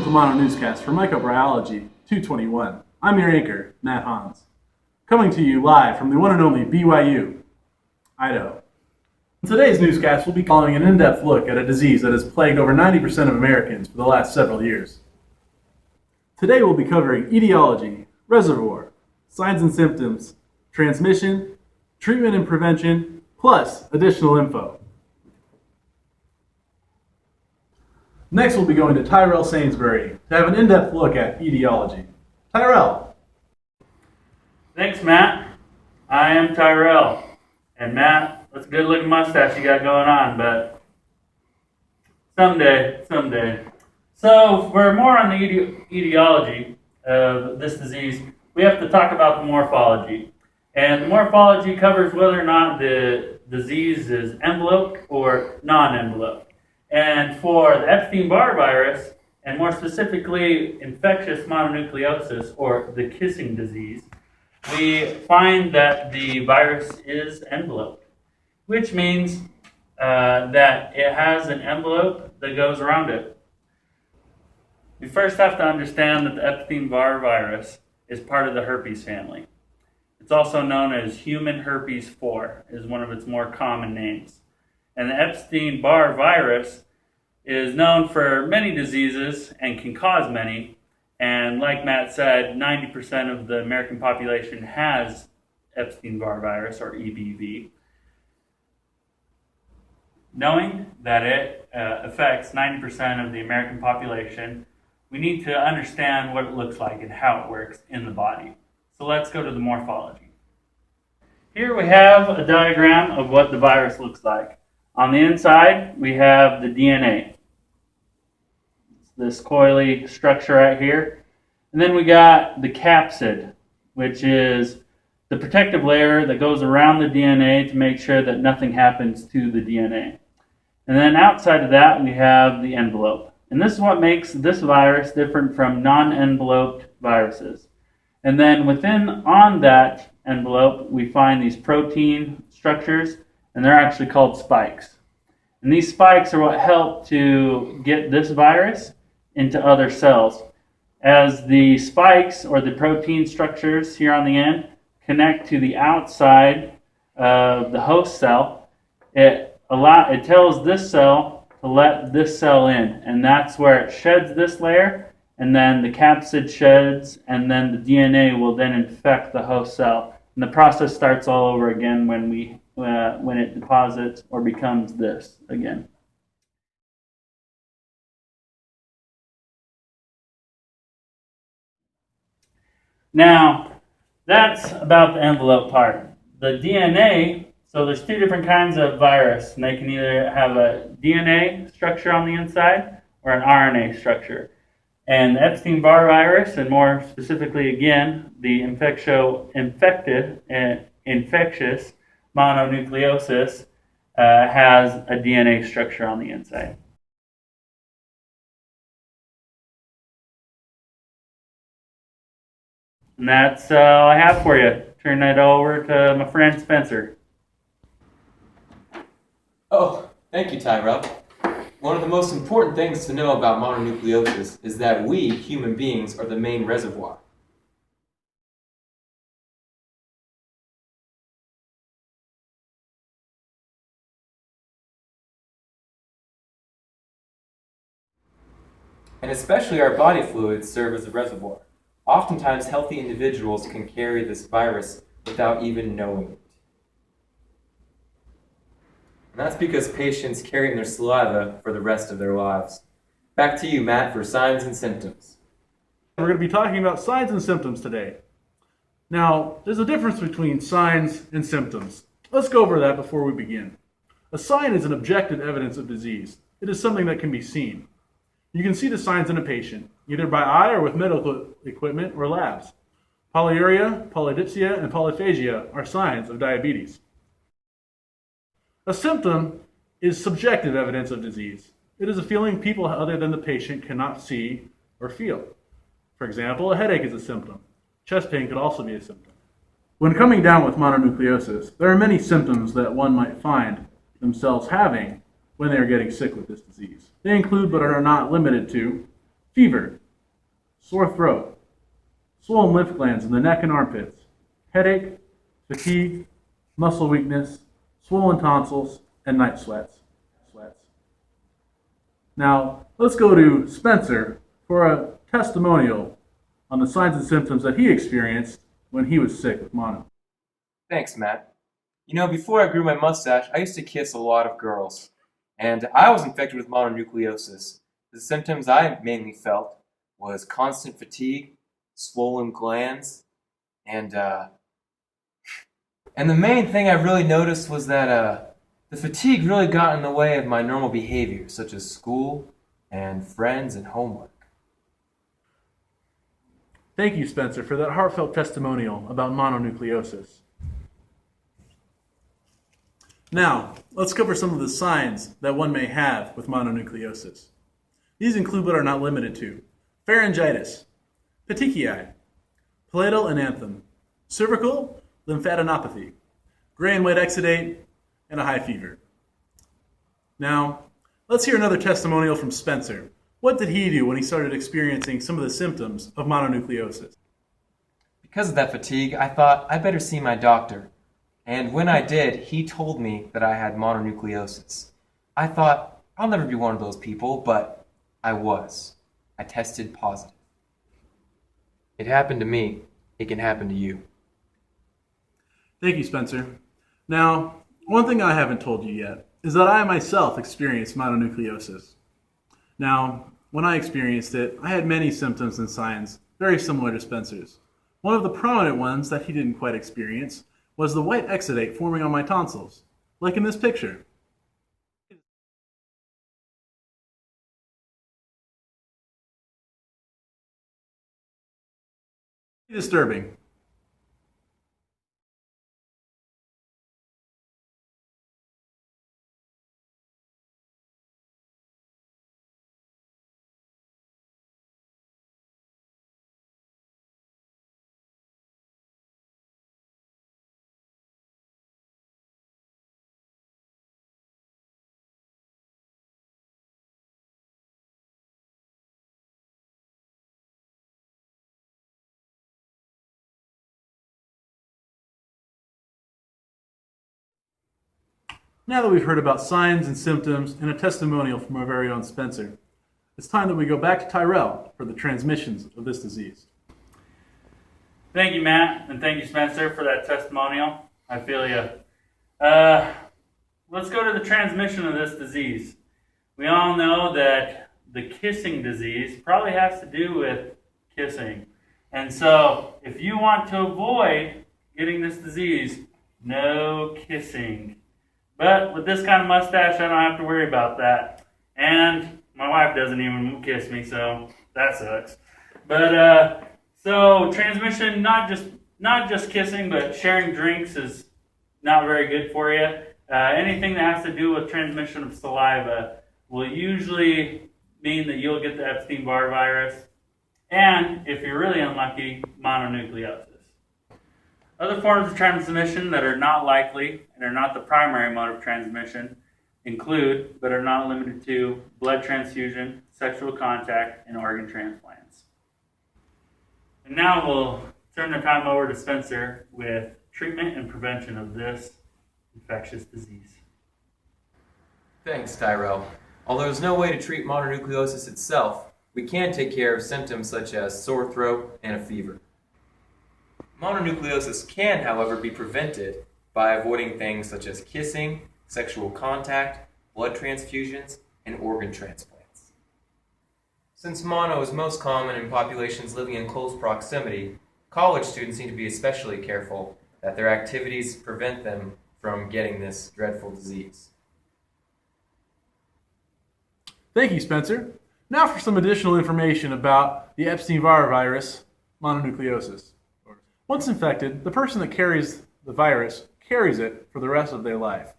to Mono Newscast for Microbiology 221. I'm your anchor, Matt Hans, coming to you live from the one and only BYU, Idaho. In today's newscast, we'll be calling an in-depth look at a disease that has plagued over 90% of Americans for the last several years. Today we'll be covering etiology, reservoir, signs and symptoms, transmission, treatment and prevention, plus additional info. Next, we'll be going to Tyrell Sainsbury to have an in-depth look at etiology. Tyrell. Thanks, Matt. I am Tyrell. And Matt, that's a good looking mustache you got going on, but someday. So for more on the etiology of this disease, we have to talk about the morphology. And the morphology covers whether or not the disease is enveloped or non-enveloped. And for the Epstein-Barr virus, and more specifically infectious mononucleosis or the kissing disease, we find that the virus is enveloped, which means that it has an envelope that goes around it. We first have to understand that the Epstein-Barr virus is part of the herpes family. It's also known as human herpes 4, is one of its more common names. And the Epstein-Barr virus is known for many diseases and can cause many. And like Matt said, 90% of the American population has Epstein-Barr virus, or EBV. Knowing that it affects 90% of the American population, we need to understand what it looks like and how it works in the body. So let's go to the morphology. Here we have a diagram of what the virus looks like. On the inside, we have the DNA. It's this coily structure right here. And then we got the capsid, which is the protective layer that goes around the DNA to make sure that nothing happens to the DNA. And then outside of that, we have the envelope. And this is what makes this virus different from non-enveloped viruses. And then on that envelope, we find these protein structures, and they're actually called spikes. And these spikes are what help to get this virus into other cells. As the spikes, or the protein structures here on the end, connect to the outside of the host cell, it tells this cell to let this cell in, and that's where it sheds this layer, and then the capsid sheds, and then the DNA will then infect the host cell. And the process starts all over again when it deposits or becomes this again. Now, that's about the envelope part. The DNA, so there's two different kinds of virus, and they can either have a DNA structure on the inside or an RNA structure. And the Epstein-Barr virus, and more specifically again, the infectious mononucleosis, has a DNA structure on the inside. And that's all I have for you. Turn that over to my friend Spencer. Oh, thank you, Tyrell. One of the most important things to know about mononucleosis is that we, human beings, are the main reservoir. And especially our body fluids serve as a reservoir. Oftentimes, healthy individuals can carry this virus without even knowing it. And that's because patients carry it in their saliva for the rest of their lives. Back to you, Matt, for signs and symptoms. We're going to be talking about signs and symptoms today. Now, there's a difference between signs and symptoms. Let's go over that before we begin. A sign is an objective evidence of disease. It is something that can be seen. You can see the signs in a patient, either by eye or with medical equipment or labs. Polyuria, polydipsia, and polyphagia are signs of diabetes. A symptom is subjective evidence of disease. It is a feeling people other than the patient cannot see or feel. For example, a headache is a symptom. Chest pain could also be a symptom. When coming down with mononucleosis, there are many symptoms that one might find themselves having when they are getting sick with this disease. They include, but are not limited to, fever, sore throat, swollen lymph glands in the neck and armpits, headache, fatigue, muscle weakness, swollen tonsils, and night sweats. Now, let's go to Spencer for a testimonial on the signs and symptoms that he experienced when he was sick with mono. Thanks, Matt. You know, before I grew my mustache, I used to kiss a lot of girls. And I was infected with mononucleosis. The symptoms I mainly felt was constant fatigue, swollen glands, and the main thing I really noticed was that the fatigue really got in the way of my normal behavior, such as school and friends and homework. Thank you, Spencer, for that heartfelt testimonial about mononucleosis. Now, let's cover some of the signs that one may have with mononucleosis. These include but are not limited to pharyngitis, petechiae, palatal enanthem, cervical lymphadenopathy, gray and white exudate, and a high fever. Now, let's hear another testimonial from Spencer. What did he do when he started experiencing some of the symptoms of mononucleosis? Because of that fatigue, I thought I better see my doctor. And when I did, he told me that I had mononucleosis. I thought, I'll never be one of those people, but I was. I tested positive. It happened to me. It can happen to you. Thank you, Spencer. Now, one thing I haven't told you yet is that I myself experienced mononucleosis. Now, when I experienced it, I had many symptoms and signs very similar to Spencer's. One of the prominent ones that he didn't quite experience was the white exudate forming on my tonsils, like in this picture. Disturbing. Now that we've heard about signs and symptoms and a testimonial from our very own Spencer, it's time that we go back to Tyrell for the transmissions of this disease. Thank you, Matt, and thank you, Spencer, for that testimonial. I feel you. Let's go to the transmission of this disease. We all know that the kissing disease probably has to do with kissing. And so, if you want to avoid getting this disease, no kissing. But with this kind of mustache, I don't have to worry about that. And my wife doesn't even kiss me, so that sucks. But so transmission, not just kissing, but sharing drinks is not very good for you. Anything that has to do with transmission of saliva will usually mean that you'll get the Epstein-Barr virus, and if you're really unlucky, mononucleosis. Other forms of transmission that are not likely and are not the primary mode of transmission include, but are not limited to, blood transfusion, sexual contact, and organ transplants. And now we'll turn the time over to Spencer with treatment and prevention of this infectious disease. Thanks, Tyrell. Although there's no way to treat mononucleosis itself, we can take care of symptoms such as sore throat and a fever. Mononucleosis can, however, be prevented by avoiding things such as kissing, sexual contact, blood transfusions, and organ transplants. Since mono is most common in populations living in close proximity, college students need to be especially careful that their activities prevent them from getting this dreadful disease. Thank you, Spencer. Now for some additional information about the Epstein-Barr virus, mononucleosis. Once infected, the person that carries the virus carries it for the rest of their life.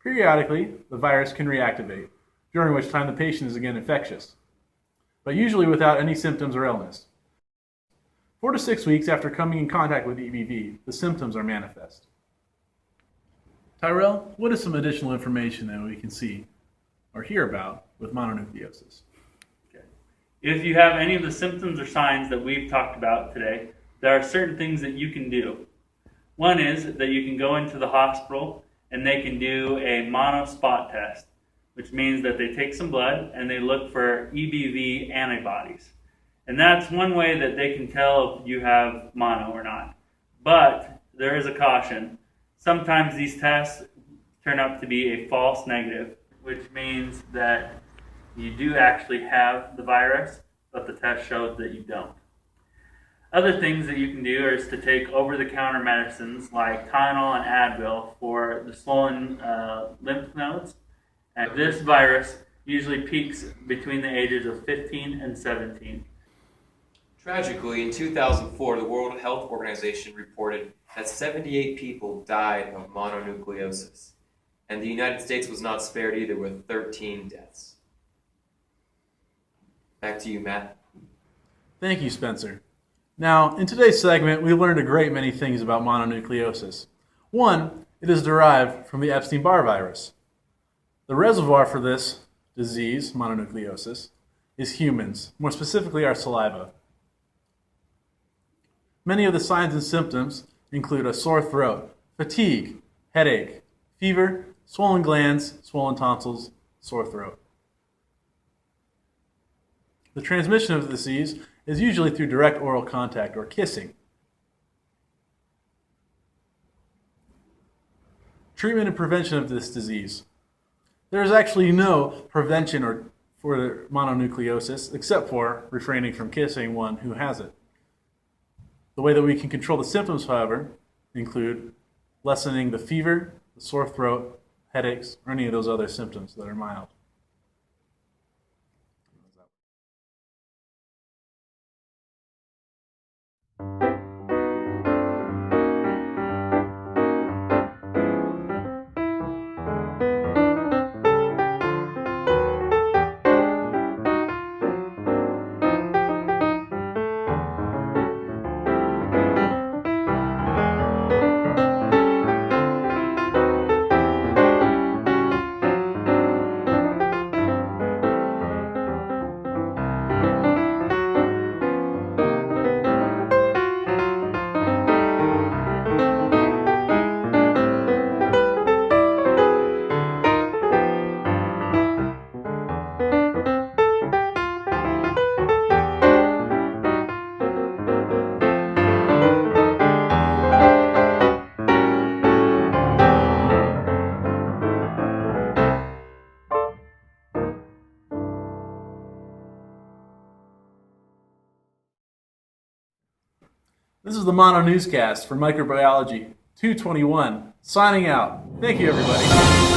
Periodically, the virus can reactivate, during which time the patient is again infectious, but usually without any symptoms or illness. 4 to 6 weeks after coming in contact with EBV, the symptoms are manifest. Tyrell, what is some additional information that we can see or hear about with mononucleosis? Okay. If you have any of the symptoms or signs that we've talked about today, there are certain things that you can do. One is that you can go into the hospital and they can do a mono spot test, which means that they take some blood and they look for EBV antibodies. And that's one way that they can tell if you have mono or not. But there is a caution. Sometimes these tests turn out to be a false negative, which means that you do actually have the virus, but the test shows that you don't. Other things that you can do is to take over-the-counter medicines like Tylenol and Advil for the swollen lymph nodes. And this virus usually peaks between the ages of 15 and 17. Tragically, in 2004, the World Health Organization reported that 78 people died of mononucleosis, and the United States was not spared either, with 13 deaths. Back to you, Matt. Thank you, Spencer. Now, in today's segment, we learned a great many things about mononucleosis. One, it is derived from the Epstein-Barr virus. The reservoir for this disease, mononucleosis, is humans, more specifically our saliva. Many of the signs and symptoms include a sore throat, fatigue, headache, fever, swollen glands, swollen tonsils, sore throat. The transmission of the disease is usually through direct oral contact or kissing. Treatment and prevention of this disease. There is actually no prevention for mononucleosis except for refraining from kissing one who has it. The way that we can control the symptoms, however, include lessening the fever, the sore throat, headaches, or any of those other symptoms that are mild. This is the Mono Newscast for Microbiology 221, signing out. Thank you, everybody.